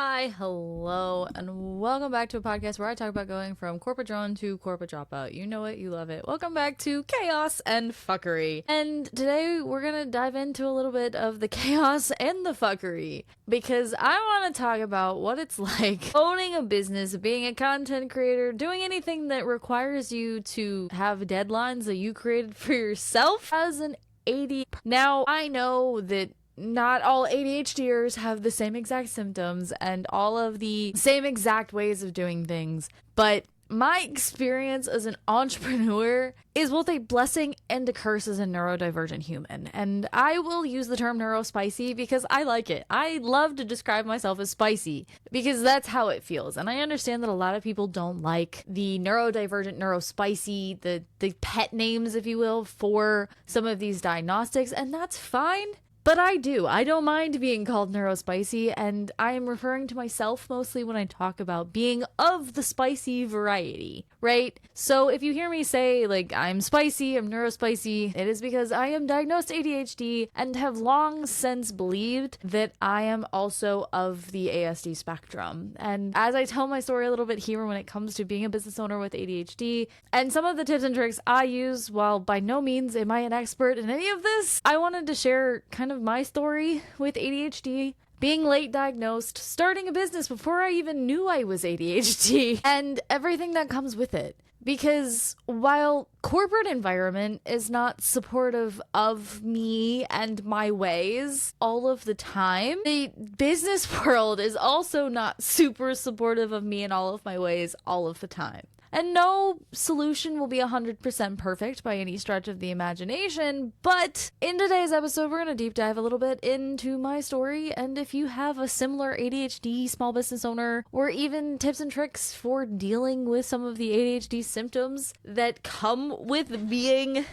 Hi, hello, and welcome back to a podcast where I talk about going from corporate drone to corporate dropout. You know it, you love it. Welcome back to chaos and fuckery. And today we're gonna dive into a little bit of the chaos and the fuckery because I want to talk about what it's like owning a business, being a content creator, doing anything that requires you to have deadlines that you created for yourself as an AD. Now, I know that not all ADHDers have the same exact symptoms and all of the same exact ways of doing things, but my experience as an entrepreneur is both a blessing and a curse as a neurodivergent human. And I will use the term neurospicy because I like it. I love to describe myself as spicy because that's how it feels. And I understand that a lot of people don't like the neurodivergent, neurospicy, the pet names, if you will, for some of these diagnostics, and that's fine. But I do. I don't mind being called neurospicy, and I am referring to myself mostly when I talk about being of the spicy variety, right? So if you hear me say, like, I'm spicy, I'm neurospicy, it is because I am diagnosed ADHD and have long since believed that I am also of the ASD spectrum. And as I tell my story a little bit here when it comes to being a business owner with ADHD, and some of the tips and tricks I use, while by no means am I an expert in any of this, I wanted to share kind of my story with ADHD, being late diagnosed, starting a business before I even knew I was ADHD, and everything that comes with it. Because while corporate environment is not supportive of me and my ways all of the time, the business world is also not super supportive of me and all of my ways all of the time. And no solution will be 100% perfect by any stretch of the imagination, but in today's episode, we're going to deep dive a little bit into my story, and if you have a similar ADHD small business owner, or even tips and tricks for dealing with some of the ADHD symptoms that come with being,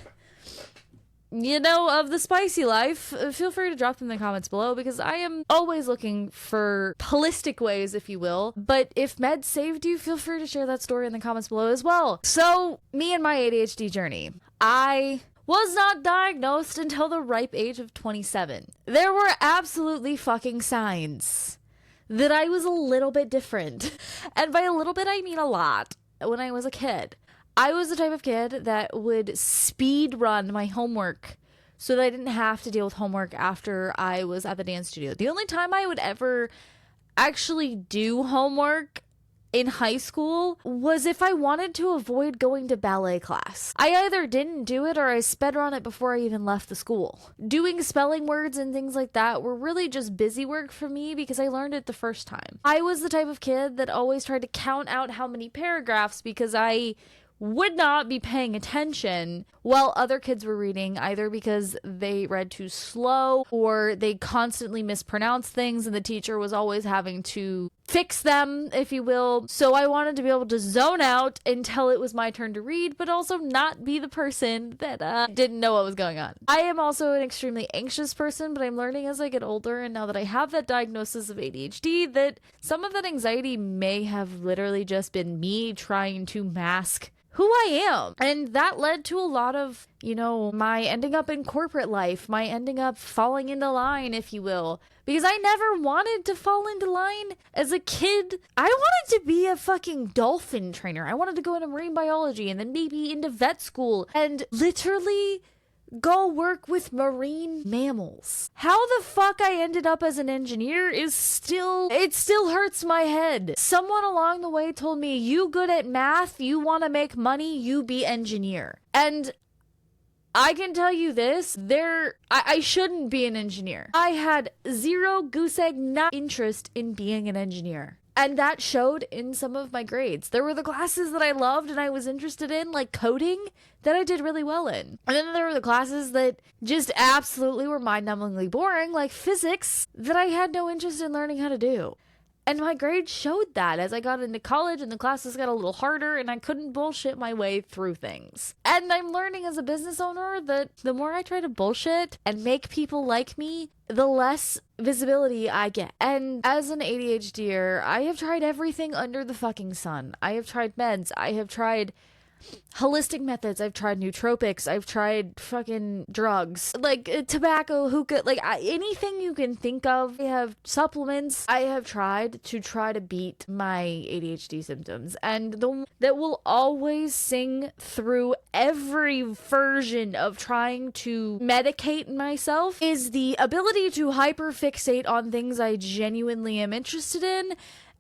of the spicy life, feel free to drop them in the comments below because I am always looking for holistic ways, if you will. But if meds saved you, feel free to share that story in the comments below as well. So, me and my ADHD journey. I was not diagnosed until the ripe age of 27. There were absolutely fucking signs that I was a little bit different. And by a little bit, I mean a lot. When I was a kid, I was the type of kid that would speed run my homework so that I didn't have to deal with homework after I was at the dance studio. The only time I would ever actually do homework in high school was if I wanted to avoid going to ballet class. I either didn't do it or I sped run it before I even left the school. Doing spelling words and things like that were really just busy work for me because I learned it the first time. I was the type of kid that always tried to count out how many paragraphs because I would not be paying attention while other kids were reading, either because they read too slow or they constantly mispronounced things and the teacher was always having to fix them, if you will. So I wanted to be able to zone out until it was my turn to read, but also not be the person that didn't know what was going on. I am also an extremely anxious person, but I'm learning as I get older, and now that I have that diagnosis of ADHD, that some of that anxiety may have literally just been me trying to mask who I am. And that led to a lot of, my ending up in corporate life, my ending up falling into line, if you will. Because I never wanted to fall into line as a kid. I wanted to be a fucking dolphin trainer. I wanted to go into marine biology and then maybe into vet school and literally go work with marine mammals. How the fuck I ended up as an engineer it still hurts my head. Someone along the way told me, you good at math, you want to make money, you be engineer. And I can tell you this, I shouldn't be an engineer. I had zero goose egg nut interest in being an engineer. And that showed in some of my grades. There were the classes that I loved and I was interested in, like coding, that I did really well in. And then there were the classes that just absolutely were mind-numbingly boring, like physics, that I had no interest in learning how to do. And my grades showed that as I got into college and the classes got a little harder and I couldn't bullshit my way through things. And I'm learning as a business owner that the more I try to bullshit and make people like me, the less visibility I get. And as an ADHDer, I have tried everything under the fucking sun. I have tried meds. I have tried holistic methods. I've tried nootropics. I've tried fucking drugs, like tobacco, hookah, like anything you can think of. I have supplements I have tried to try to beat my ADHD symptoms. And the one that will always sing through every version of trying to medicate myself is the ability to hyperfixate on things I genuinely am interested in,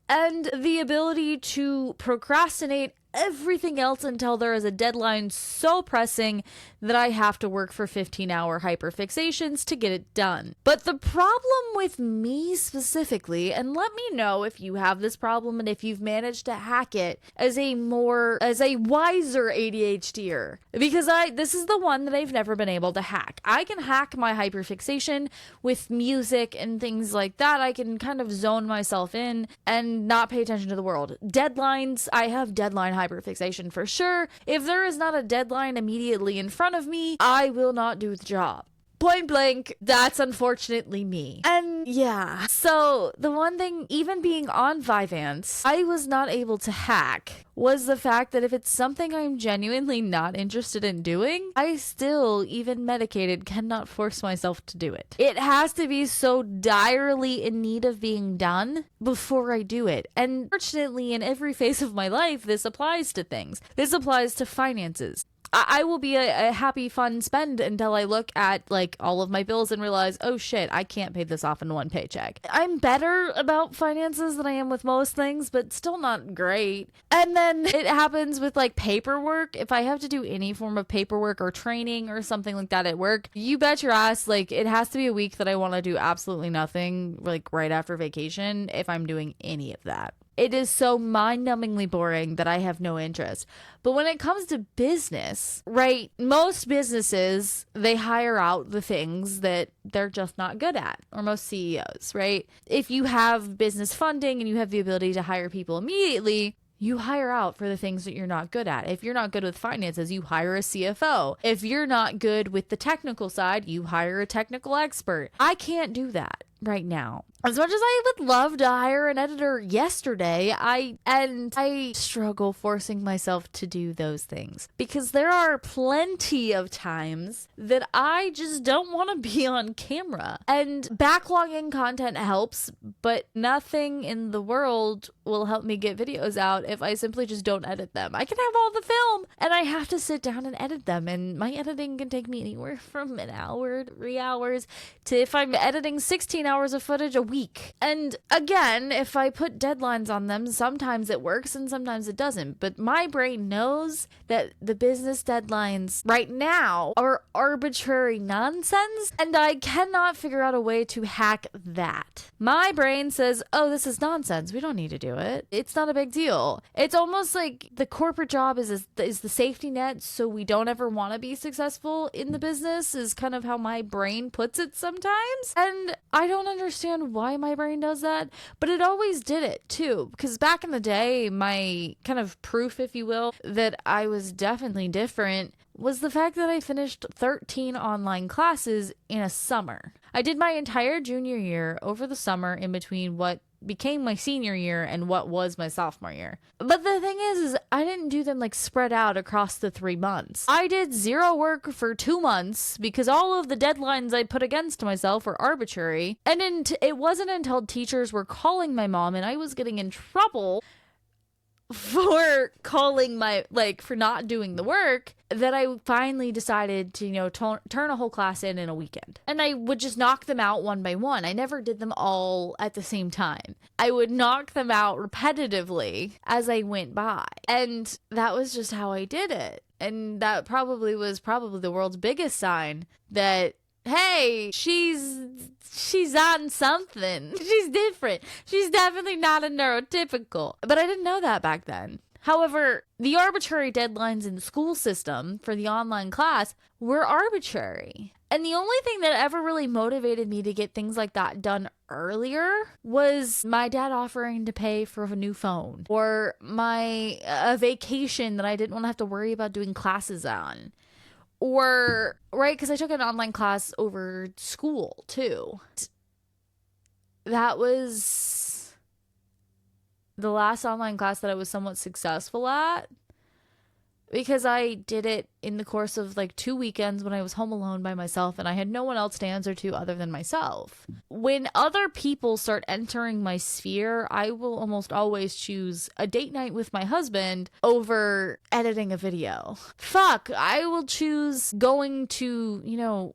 and the ability to procrastinate everything else until there is a deadline so pressing that I have to work for 15-hour hyperfixations to get it done. But the problem with me specifically, and let me know if you have this problem and if you've managed to hack it as a wiser ADHDer, because this is the one that I've never been able to hack. I can hack my hyperfixation with music and things like that. I can kind of zone myself in and not pay attention to the world. Deadlines, I have deadline hyperfixation for sure. If there is not a deadline immediately in front of me, I will not do the job. Point blank, that's unfortunately me. And yeah, so the one thing, even being on Vyvanse, I was not able to hack was the fact that if it's something I'm genuinely not interested in doing, I still, even medicated, cannot force myself to do it. It has to be so direly in need of being done before I do it. And fortunately, in every phase of my life, this applies to things. This applies to finances. I will be a happy, fun spend until I look at like all of my bills and realize, oh shit, I can't pay this off in one paycheck. I'm better about finances than I am with most things, but still not great. And then it happens with like paperwork. If I have to do any form of paperwork or training or something like that at work, you bet your ass, like it has to be a week that I want to do absolutely nothing, like right after vacation, if I'm doing any of that. It is so mind-numbingly boring that I have no interest. But when it comes to business, right, most businesses, they hire out the things that they're just not good at, or most CEOs, right? If you have business funding and you have the ability to hire people immediately, you hire out for the things that you're not good at. If you're not good with finances, you hire a CFO. If you're not good with the technical side, you hire a technical expert. I can't do that right now. As much as I would love to hire an editor yesterday, I struggle forcing myself to do those things because there are plenty of times that I just don't want to be on camera. And backlogging content helps, but nothing in the world will help me get videos out if I simply just don't edit them. I can have all the film and I have to sit down and edit them, and my editing can take me anywhere from an hour to 3 hours to, if I'm editing 16 hours of footage a week. And again, if I put deadlines on them, sometimes it works and sometimes it doesn't. But my brain knows that the business deadlines right now are arbitrary nonsense, and I cannot figure out a way to hack that. My brain says, oh, this is nonsense. We don't need to do it. It's not a big deal. It's almost like the corporate job is the safety net, so we don't ever want to be successful in the business, is kind of how my brain puts it sometimes. And I don't understand why my brain does that, but it always did it too, because back in the day, my kind of proof, if you will, that I was definitely different was the fact that I finished 13 online classes in a summer. I did my entire junior year over the summer in between what became my senior year and what was my sophomore year. But the thing is I didn't do them like spread out across the 3 months. I did zero work for 2 months because all of the deadlines I put against myself were arbitrary. And it wasn't until teachers were calling my mom and I was getting in trouble for calling for not doing the work that I finally decided to, turn a whole class in a weekend. And I would just knock them out one by one. I never did them all at the same time. I would knock them out repetitively as I went by. And that was just how I did it. And that probably was the world's biggest sign that, hey, she's on something. She's different. She's definitely not a neurotypical. But I didn't know that back then. However, the arbitrary deadlines in the school system for the online class were arbitrary. And the only thing that ever really motivated me to get things like that done earlier was my dad offering to pay for a new phone, or a vacation that I didn't want to have to worry about doing classes on. Or, right, because I took an online class over school, too. That was the last online class that I was somewhat successful at. because I did it in the course of like 2 weekends when I was home alone by myself and I had no one else to answer to other than myself. When other people start entering my sphere, I will almost always choose a date night with my husband over editing a video. Fuck, I will choose going to,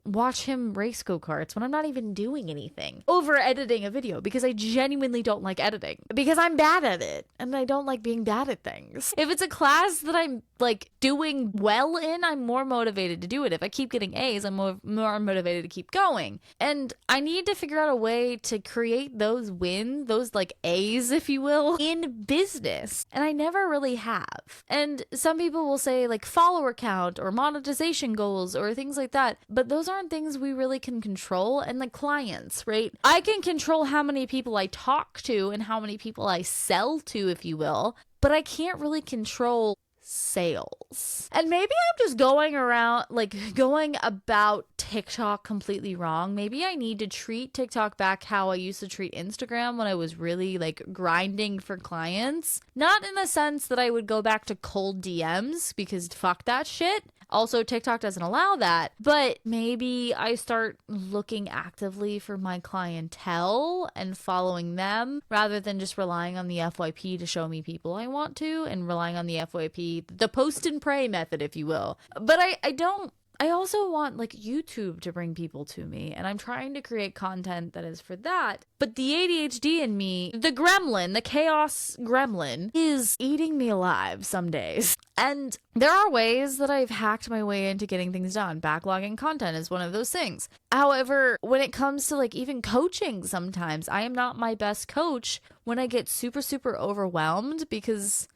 watch him race go-karts when I'm not even doing anything over editing a video, because I genuinely don't like editing because I'm bad at it and I don't like being bad at things. If it's a class that I'm like doing well in, I'm more motivated to do it. If I keep getting A's, I'm more motivated to keep going. And I need to figure out a way to create those those like A's, if you will, in business. And I never really have. And some people will say like follower count or monetization goals or things like that. But those aren't things we really can control. And like clients, right? I can control how many people I talk to and how many people I sell to, if you will. But I can't really control sales. And maybe I'm just going about TikTok completely wrong. Maybe I need to treat TikTok back how I used to treat Instagram when I was really like grinding for clients. Not in the sense that I would go back to cold DMs, because fuck that shit. Also, TikTok doesn't allow that, but maybe I start looking actively for my clientele and following them rather than just relying on the FYP to show me people I want to, and relying on the FYP, the post and pray method, if you will. But I also want like YouTube to bring people to me, and I'm trying to create content that is for that. But the ADHD in me, the gremlin, the chaos gremlin, is eating me alive some days. And there are ways that I've hacked my way into getting things done. Backlogging content is one of those things. However, when it comes to like even coaching, sometimes I am not my best coach when I get super, super overwhelmed, because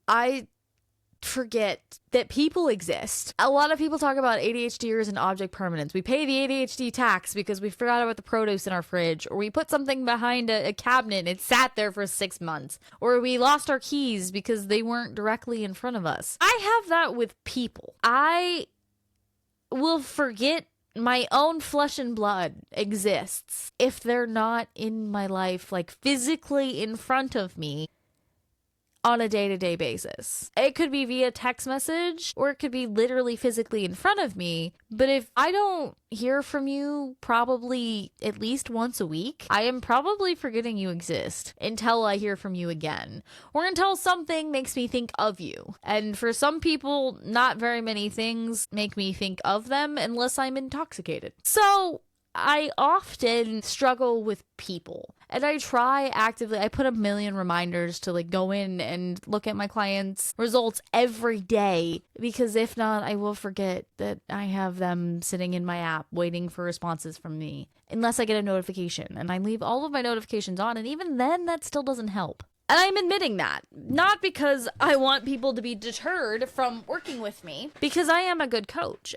I forget that people exist. A lot of people talk about ADHDers and object permanence. We pay the ADHD tax because we forgot about the produce in our fridge, or we put something behind a cabinet and it sat there for 6 months, or we lost our keys because they weren't directly in front of us. I have that with people. I will forget my own flesh and blood exists if they're not in my life, like physically in front of me on a day-to-day basis. It could be via text message, or it could be literally physically in front of me. But if I don't hear from you probably at least once a week, I am probably forgetting you exist until I hear from you again, or until something makes me think of you. And for some people, not very many things make me think of them unless I'm intoxicated. So I often struggle with people, and I try actively. I put a million reminders to like go in and look at my clients' results every day, because if not, I will forget that I have them sitting in my app waiting for responses from me, unless I get a notification, and I leave all of my notifications on, and even then that still doesn't help. And I'm admitting that, not because I want people to be deterred from working with me, because I am a good coach.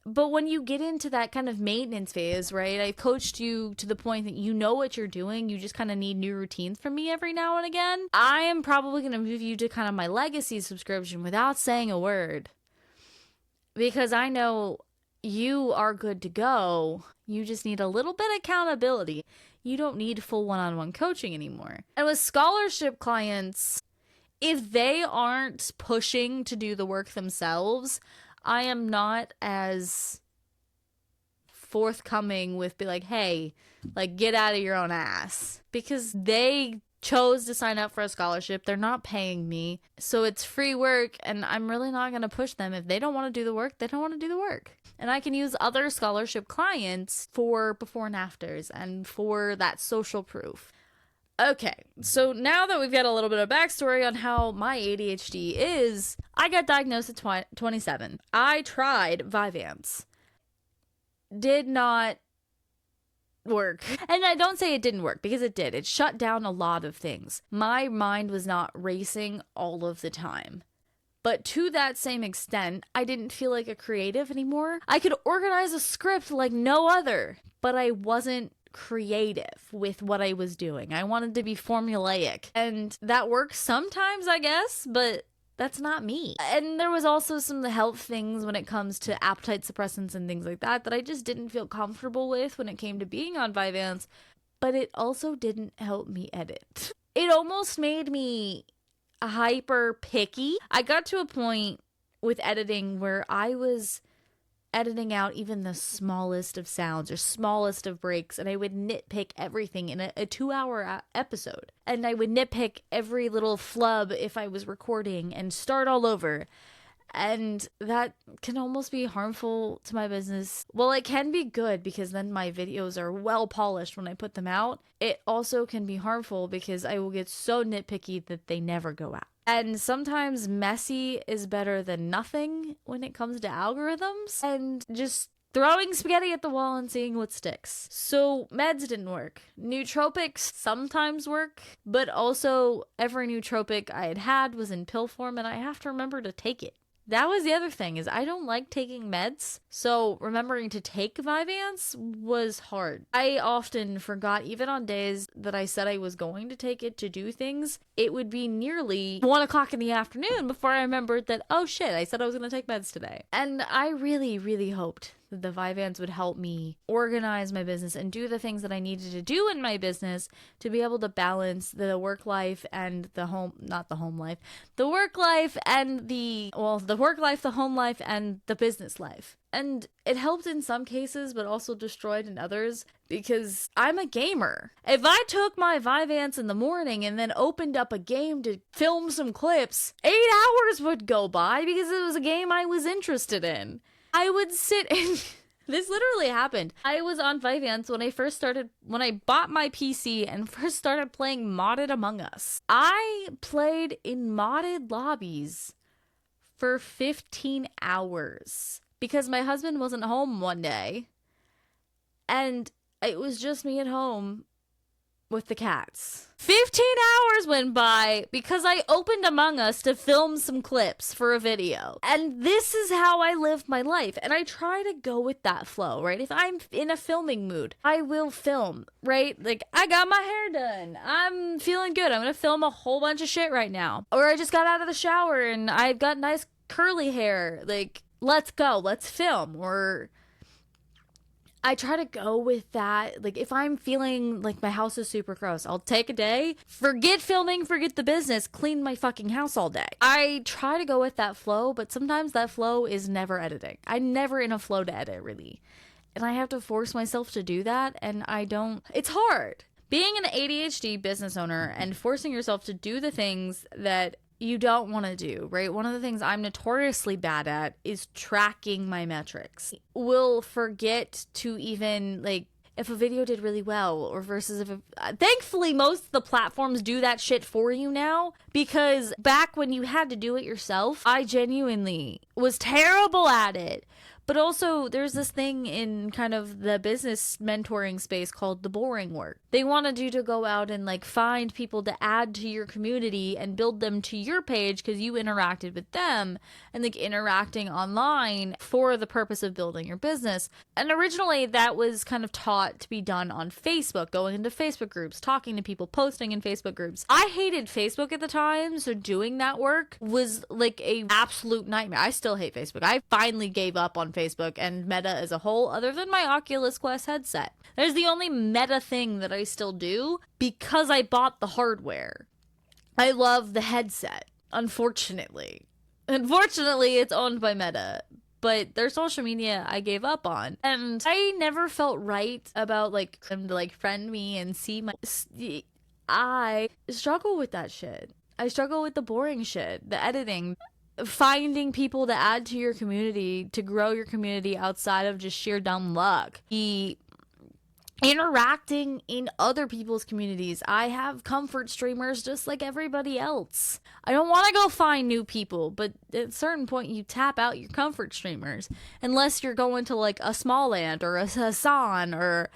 But when you get into that kind of maintenance phase, right? I've coached you to the point that you know what you're doing. You just kind of need new routines from me every now and again. I am probably going to move you to kind of my legacy subscription without saying a word, because I know you are good to go. You just need a little bit of accountability. You don't need full one-on-one coaching anymore. And with scholarship clients, if they aren't pushing to do the work themselves, I am not as forthcoming with be like, hey, like get out of your own ass, because they chose to sign up for a scholarship. They're not paying me, so it's free work, and I'm really not going to push them. If they don't want to do the work, they don't want to do the work. And I can use other scholarship clients for before and afters and for that social proof. Okay, so now that we've got a little bit of backstory on how my ADHD is, I got diagnosed at 27. I tried Vyvanse. Did not work. And I don't say it didn't work, because it did. It shut down a lot of things. My mind was not racing all of the time. But to that same extent, I didn't feel like a creative anymore. I could organize a script like no other, but I wasn't creative with what I was doing. I wanted to be formulaic. And that works sometimes, I guess, but that's not me. And there was also some of the health things when it comes to appetite suppressants and things like that I just didn't feel comfortable with when it came to being on Vyvanse. But it also didn't help me edit. It almost made me hyper picky. I got to a point with editing where I was editing out even the smallest of sounds or smallest of breaks, and I would nitpick everything in a 2-hour episode. And I would nitpick every little flub if I was recording and start all over. And that can almost be harmful to my business. Well, it can be good because then my videos are well polished when I put them out. It also can be harmful because I will get so nitpicky that they never go out. And sometimes messy is better than nothing when it comes to algorithms and just throwing spaghetti at the wall and seeing what sticks. So meds didn't work. Nootropics sometimes work, but also every nootropic I had was in pill form and I have to remember to take it. That was the other thing, is I don't like taking meds, so remembering to take Vyvanse was hard. I often forgot, even on days that I said I was going to take it to do things, it would be nearly 1 o'clock in the afternoon before I remembered that, oh shit, I said I was going to take meds today. And I really, really hoped that the Vyvanse would help me organize my business and do the things that I needed to do in my business to be able to balance the work life and the home, not the home life, the work life and the work life, the home life, and the business life. And it helped in some cases, but also destroyed in others because I'm a gamer. If I took my Vyvanse in the morning and then opened up a game to film some clips, 8 hours would go by because it was a game I was interested in. I would sit in... This literally happened. I was on Vyvanse when I bought my PC and first started playing modded Among Us. I played in modded lobbies for 15 hours because my husband wasn't home one day and it was just me at home with the cats. 15 hours went by because I opened Among Us to film some clips for a video. And this is how I live my life. And I try to go with that flow, right? If I'm in a filming mood, I will film, right? Like, I got my hair done. I'm feeling good. I'm gonna film a whole bunch of shit right now. Or I just got out of the shower and I've got nice curly hair. Like, let's go. Let's film. Or... I try to go with that. Like, if I'm feeling like my house is super gross, I'll take a day, forget filming, forget the business, clean my fucking house all day. I try to go with that flow, but sometimes that flow is never editing. I'm never in a flow to edit, really. And I have to force myself to do that, and I don't... It's hard. Being an ADHD business owner and forcing yourself to do the things that you don't want to do, right? One of the things I'm notoriously bad at is tracking my metrics. We'll forget to even, like, if a video did really well or versus if thankfully most of the platforms do that shit for you now, because back when you had to do it yourself, I genuinely was terrible at it. But also, there's this thing in kind of the business mentoring space called the boring work. They wanted you to go out and like find people to add to your community and build them to your page because you interacted with them, and like interacting online for the purpose of building your business. And originally that was kind of taught to be done on Facebook, going into Facebook groups, talking to people, posting in Facebook groups. I hated Facebook at the time, so doing that work was like a absolute nightmare. I still hate Facebook. I finally gave up on Facebook and Meta as a whole, other than my Oculus Quest headset. There's the only Meta thing that I still do because I bought the hardware. I love the headset, unfortunately. Unfortunately, it's owned by Meta, but their social media I gave up on. And I never felt right about like them to like friend me and see my... I struggle with that shit. I struggle with the boring shit, the editing, finding people to add to your community, to grow your community outside of just sheer dumb luck. The interacting in other people's communities. I have comfort streamers just like everybody else. I don't want to go find new people, but at a certain point you tap out your comfort streamers. Unless you're going to like a Smallland or a Hassan or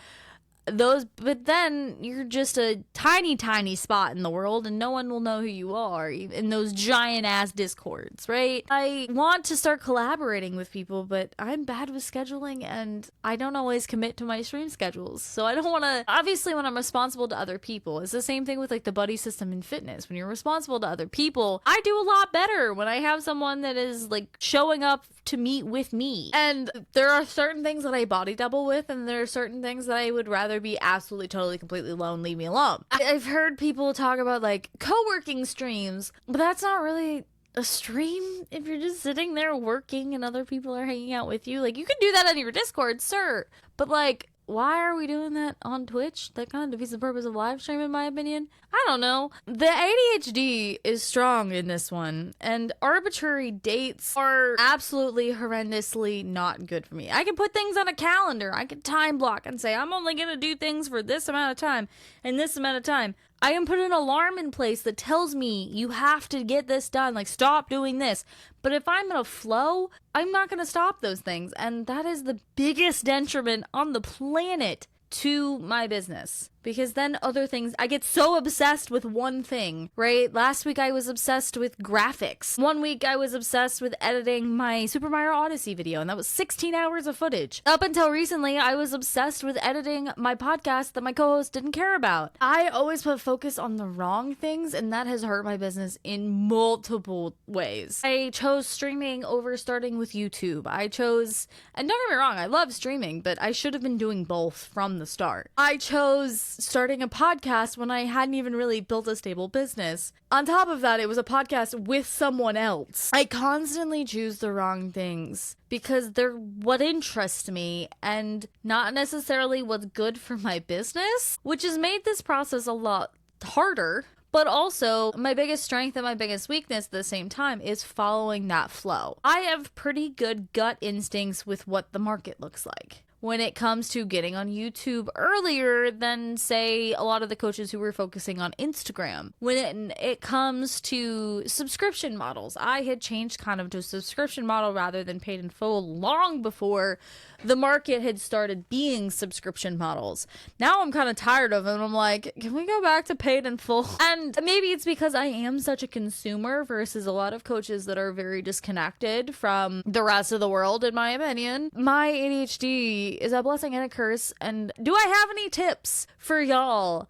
those, but then you're just a tiny spot in the world and no one will know who you are in those giant ass discords, right? I want to start collaborating with people, but I'm bad with scheduling and I don't always commit to my stream schedules. So I don't want to, obviously when I'm responsible to other people, it's the same thing with like the buddy system in fitness. When you're responsible to other people, I do a lot better when I have someone that is like showing up to meet with me. And there are certain things that I body double with and there are certain things that I would rather rather be absolutely, totally, completely alone. Leave me alone. I've heard people talk about like co-working streams, but that's not really a stream if you're just sitting there working and other people are hanging out with you. Like, you can do that on your Discord, sir, but like, why are we doing that on Twitch? That kind of defeats the purpose of live stream, in my opinion. I don't know. The ADHD is strong in this one, and arbitrary dates are absolutely horrendously not good for me. I can put things on a calendar. I can time block and say, I'm only going to do things for this amount of time and this amount of time. I can put an alarm in place that tells me you have to get this done. Like, stop doing this. But if I'm in a flow, I'm not going to stop those things. And that is the biggest detriment on the planet to my business. Because then other things, I get so obsessed with one thing, right? Last week I was obsessed with graphics. One week I was obsessed with editing my Super Mario Odyssey video, and that was 16 hours of footage. Up until recently, I was obsessed with editing my podcast that my co-host didn't care about. I always put focus on the wrong things, and that has hurt my business in multiple ways. I chose streaming over starting with YouTube. And don't get me wrong, I love streaming, but I should have been doing both from the start. I chose starting a podcast when I hadn't even really built a stable business. On top of that, it was a podcast with someone else. I constantly choose the wrong things because they're what interests me and not necessarily what's good for my business, which has made this process a lot harder. But also, my biggest strength and my biggest weakness at the same time is following that flow. I have pretty good gut instincts with what the market looks like when it comes to getting on YouTube earlier than, say, a lot of the coaches who were focusing on Instagram. When it comes to subscription models, I had changed kind of to a subscription model rather than paid in full long before the market had started being subscription models. Now I'm kind of tired of it, and I'm like, can we go back to paid in full? And maybe it's because I am such a consumer versus a lot of coaches that are very disconnected from the rest of the world, in my opinion. My ADHD is a blessing and a curse, and do I have any tips for y'all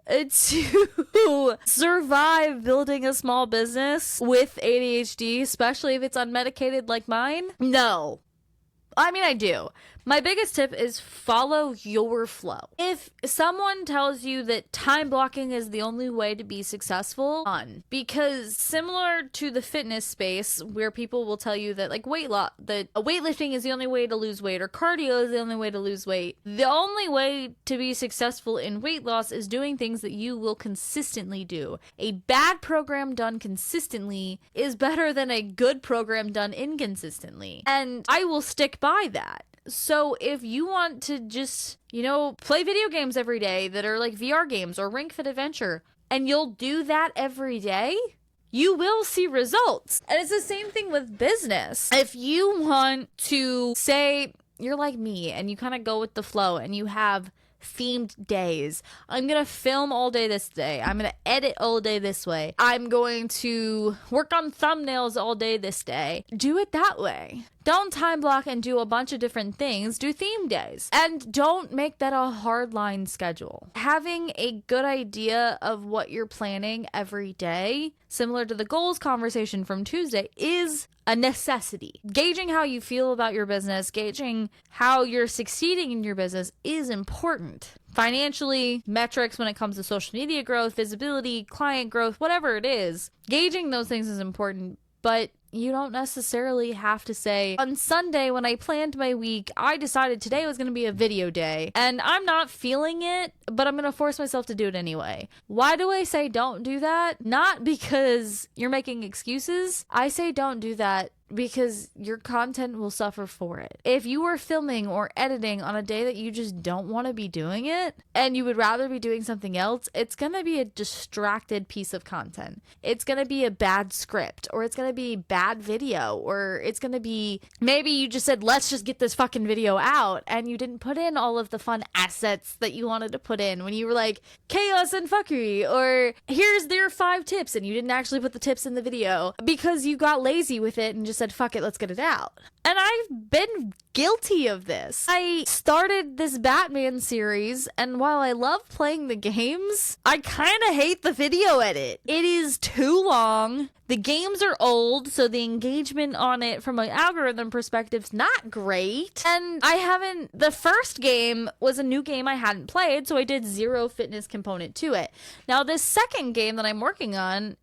to survive building a small business with ADHD, especially if it's unmedicated like mine? No. I mean, I do. My biggest tip is follow your flow. If someone tells you that time blocking is the only way to be successful, because similar to the fitness space where people will tell you that like weightlifting is the only way to lose weight or cardio is the only way to lose weight, the only way to be successful in weight loss is doing things that you will consistently do. A bad program done consistently is better than a good program done inconsistently. And I will stick by that. So if you want to just, play video games every day that are like VR games or Ring Fit Adventure, and you'll do that every day, you will see results. And it's the same thing with business. If you want to say you're like me and you kind of go with the flow and you have themed days. I'm gonna film all day this day. I'm gonna edit all day this way. I'm going to work on thumbnails all day this day. Do it that way. Don't time block and do a bunch of different things. Do theme days. And don't make that a hardline schedule. Having a good idea of what you're planning every day, similar to the goals conversation from Tuesday, is a necessity. Gauging how you feel about your business, gauging how you're succeeding in your business is important. Financially, metrics when it comes to social media growth, visibility, client growth, whatever it is, gauging those things is important, but you don't necessarily have to say, on Sunday when I planned my week, I decided today was going to be a video day and I'm not feeling it, but I'm going to force myself to do it anyway. Why do I say don't do that? Not because you're making excuses. I say don't do that because your content will suffer for it. If you are filming or editing on a day that you just don't want to be doing it and you would rather be doing something else, it's going to be a distracted piece of content. It's going to be a bad script, or it's going to be bad video, or it's going to be maybe you just said, let's just get this fucking video out, and you didn't put in all of the fun assets that you wanted to put in when you were like chaos and fuckery, or here's their 5 tips, and you didn't actually put the tips in the video because you got lazy with it and just said, fuck it, let's get it out. And I've been guilty of this. I started this Batman series, and while I love playing the games, I kind of hate the video edit. It is too long. The games are old, so the engagement on it from an algorithm perspective is not great. And the first game was a new game I hadn't played, so I did zero fitness component to it. Now, this second game that I'm working on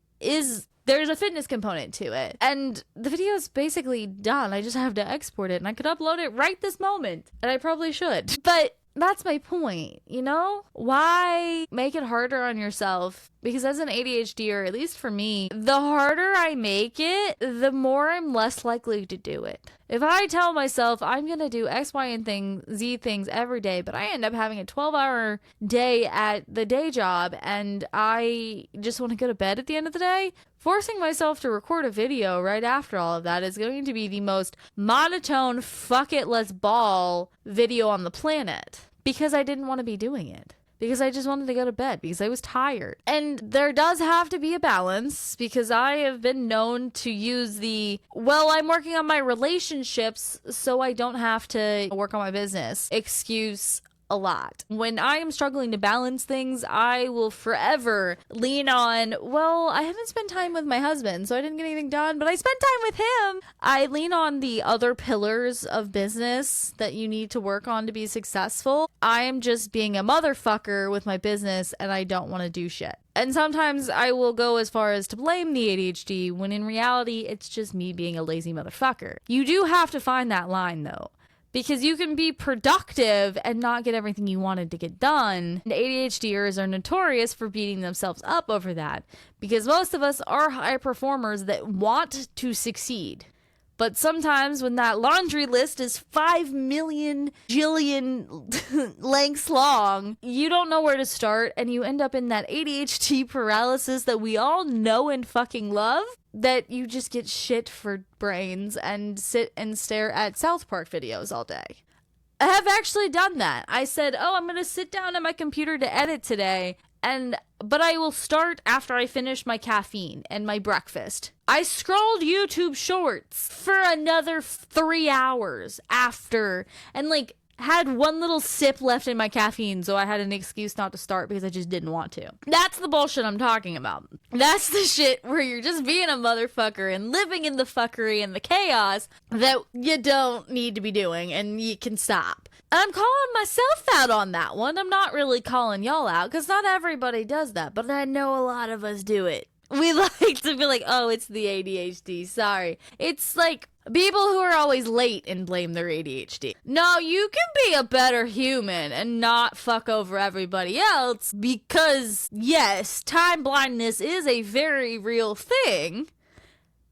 there's a fitness component to it. And the video is basically done. I just have to export it, and I could upload it right this moment. And I probably should. But that's my point, you know? Why make it harder on yourself? Because as an ADHDer, at least for me, the harder I make it, the more I'm less likely to do it. If I tell myself I'm going to do X, Y, and Z things every day, but I end up having a 12-hour day at the day job and I just want to go to bed at the end of the day, forcing myself to record a video right after all of that is going to be the most monotone, fuck it, let's ball video on the planet. Because I didn't want to be doing it. Because I just wanted to go to bed. Because I was tired. And there does have to be a balance. Because I have been known to use I'm working on my relationships so I don't have to work on my business excuse a lot. When I am struggling to balance things, I will forever lean on, I haven't spent time with my husband, so I didn't get anything done, but I spent time with him. I lean on the other pillars of business that you need to work on to be successful. I am just being a motherfucker with my business, and I don't want to do shit. And sometimes I will go as far as to blame the ADHD, when in reality, it's just me being a lazy motherfucker. You do have to find that line, though. Because you can be productive and not get everything you wanted to get done. And ADHDers are notorious for beating themselves up over that. Because most of us are high performers that want to succeed. But sometimes when that laundry list is 5 million jillion lengths long, you don't know where to start, and you end up in that ADHD paralysis that we all know and fucking love, that you just get shit for brains and sit and stare at South Park videos all day. I have actually done that. I said, I'm going to sit down at my computer to edit today, but I will start after I finish my caffeine and my breakfast. I scrolled YouTube shorts for another 3 hours after, and had one little sip left in my caffeine, so I had an excuse not to start because I just didn't want to. That's the bullshit I'm talking about. That's the shit where you're just being a motherfucker and living in the fuckery and the chaos that you don't need to be doing, and you can stop. And I'm calling myself out on that one. I'm not really calling y'all out, because not everybody does that, but I know a lot of us do it. We like to be like, it's the ADHD, sorry. It's like people who are always late and blame their ADHD. No, you can be a better human and not fuck over everybody else, because, yes, time blindness is a very real thing.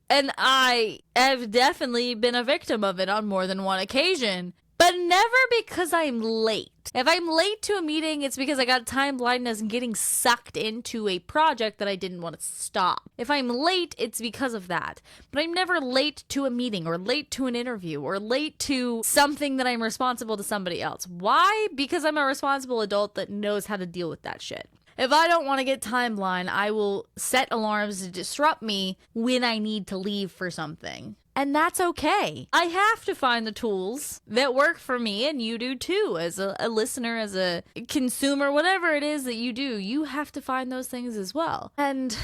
And I have definitely been a victim of it on more than one occasion. But never because I'm late. If I'm late to a meeting, it's because I got time blindness and getting sucked into a project that I didn't want to stop. If I'm late, it's because of that. But I'm never late to a meeting or late to an interview or late to something that I'm responsible to somebody else. Why? Because I'm a responsible adult that knows how to deal with that shit. If I don't want to get time blind, I will set alarms to disrupt me when I need to leave for something. And that's okay. I have to find the tools that work for me, and you do too. As a listener, as a consumer, whatever it is that you do, you have to find those things as well. And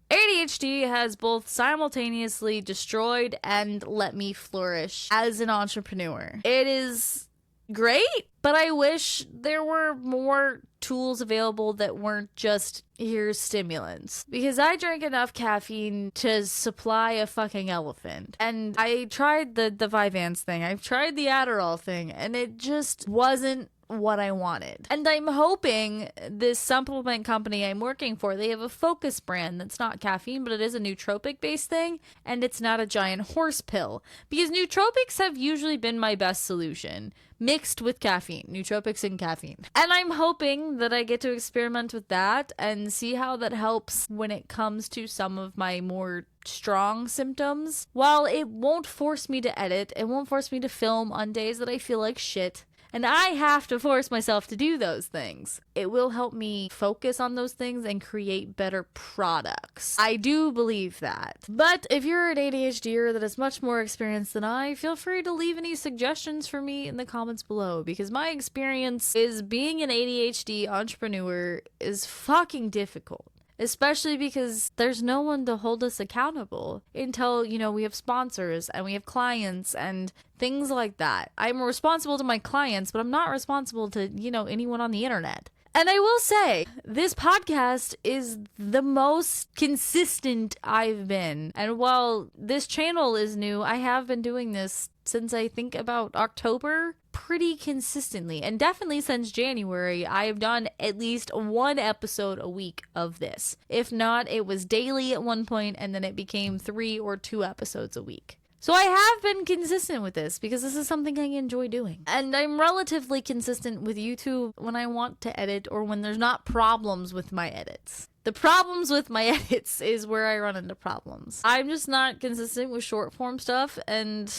ADHD has both simultaneously destroyed and let me flourish as an entrepreneur. It is great, but I wish there were more tools available that weren't just, here's stimulants. Because I drank enough caffeine to supply a fucking elephant. And I tried the Vyvanse thing. I've tried the Adderall thing, and it just wasn't what I wanted. And I'm hoping this supplement company I'm working for, they have a focus brand that's not caffeine, but it is a nootropic based thing, and it's not a giant horse pill. Because nootropics have usually been my best solution, mixed with caffeine, nootropics and caffeine. And I'm hoping that I get to experiment with that and see how that helps when it comes to some of my more strong symptoms. While it won't force me to edit, it won't force me to film on days that I feel like shit, And I have to force myself to do those things. It will help me focus on those things and create better products. I do believe that. But if you're an ADHDer that has much more experience than I, feel free to leave any suggestions for me in the comments below, because my experience is being an ADHD entrepreneur is fucking difficult. Especially because there's no one to hold us accountable until, we have sponsors and we have clients and things like that. I'm responsible to my clients, but I'm not responsible to, anyone on the internet. And I will say, this podcast is the most consistent I've been. And while this channel is new, I have been doing this since I think about October pretty consistently. And definitely since January, I have done at least one episode a week of this. If not, it was daily at one point, and then it became 3 or 2 episodes a week. So I have been consistent with this because this is something I enjoy doing. And I'm relatively consistent with YouTube when I want to edit or when there's not problems with my edits. The problems with my edits is where I run into problems. I'm just not consistent with short form stuff, and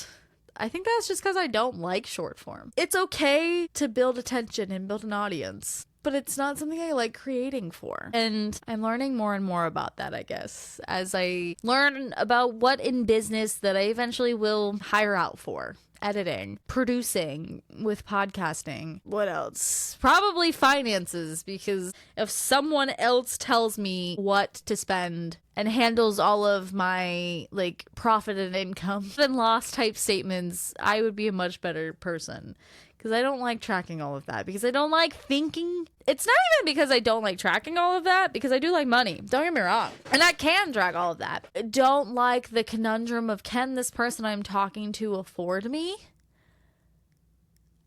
I think that's just because I don't like short form. It's okay to build attention and build an audience, but it's not something I like creating for. And I'm learning more and more about that, I guess, as I learn about what in business that I eventually will hire out for. Editing, producing, with podcasting. What else? Probably finances, because if someone else tells me what to spend and handles all of my profit and income and loss type statements, I would be a much better person. Because I don't like tracking all of that. Because I don't like thinking. It's not even because I don't like tracking all of that. Because I do like money. Don't get me wrong. And I can track all of that. I don't like the conundrum of, can this person I'm talking to afford me?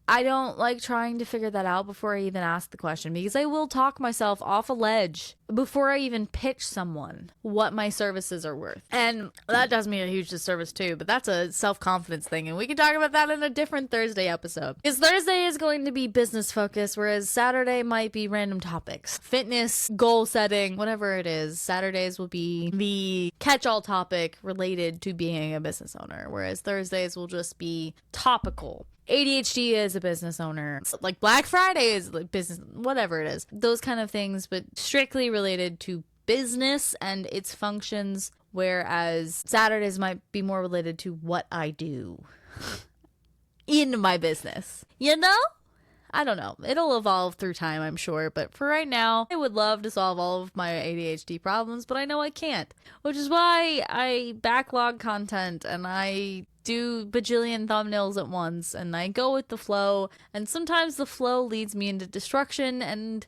I don't like trying to figure that out before I even ask the question, because I will talk myself off a ledge before I even pitch someone what my services are worth. And that does me a huge disservice too, but that's a self-confidence thing, and we can talk about that in a different Thursday episode. Because Thursday is going to be business focused, whereas Saturday might be random topics. Fitness, goal setting, whatever it is. Saturdays will be the catch-all topic related to being a business owner, whereas Thursdays will just be topical. ADHD as a business owner, like Black Friday is like business, whatever it is, those kind of things, but strictly related to business and its functions, whereas Saturdays might be more related to what I do in my business. I don't know. It'll evolve through time, I'm sure, but for right now, I would love to solve all of my ADHD problems, but I know I can't, which is why I backlog content and I do bajillion thumbnails at once, and I go with the flow, and sometimes the flow leads me into destruction, and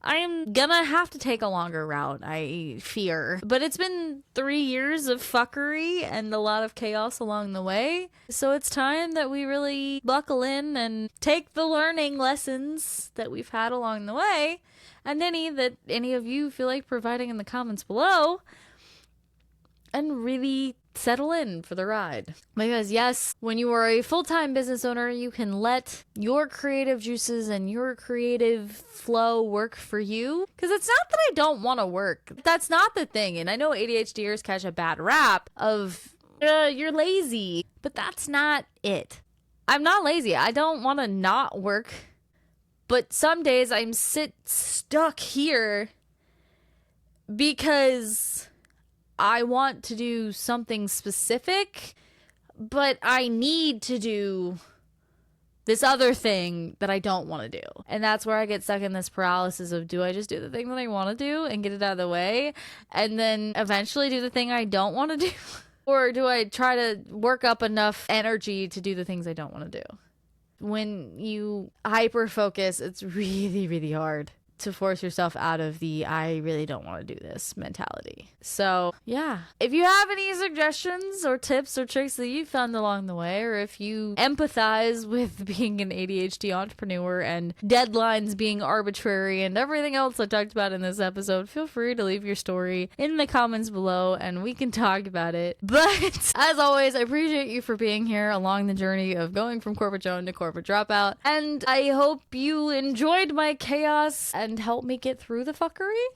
I am gonna have to take a longer route, I fear. But it's been 3 years of fuckery and a lot of chaos along the way, so it's time that we really buckle in and take the learning lessons that we've had along the way, and any of you feel like providing in the comments below, and really settle in for the ride. Because yes, when you are a full-time business owner, you can let your creative juices and your creative flow work for you. Because it's not that I don't want to work. That's not the thing. And I know ADHDers catch a bad rap of, you're lazy. But that's not it. I'm not lazy. I don't want to not work. But some days I'm stuck here because I want to do something specific, but I need to do this other thing that I don't want to do. And that's where I get stuck in this paralysis of, do I just do the thing that I want to do and get it out of the way, and then eventually do the thing I don't want to do? Or do I try to work up enough energy to do the things I don't want to do? When you hyper focus, it's really, really hard to force yourself out of the I really don't want to do this mentality. So yeah, if you have any suggestions or tips or tricks that you found along the way, or if you empathize with being an ADHD entrepreneur and deadlines being arbitrary and everything else I talked about in this episode, feel free to leave your story in the comments below and we can talk about it. But as always, I appreciate you for being here along the journey of going from corporate drone to corporate dropout, and I hope you enjoyed my chaos and help me get through the fuckery.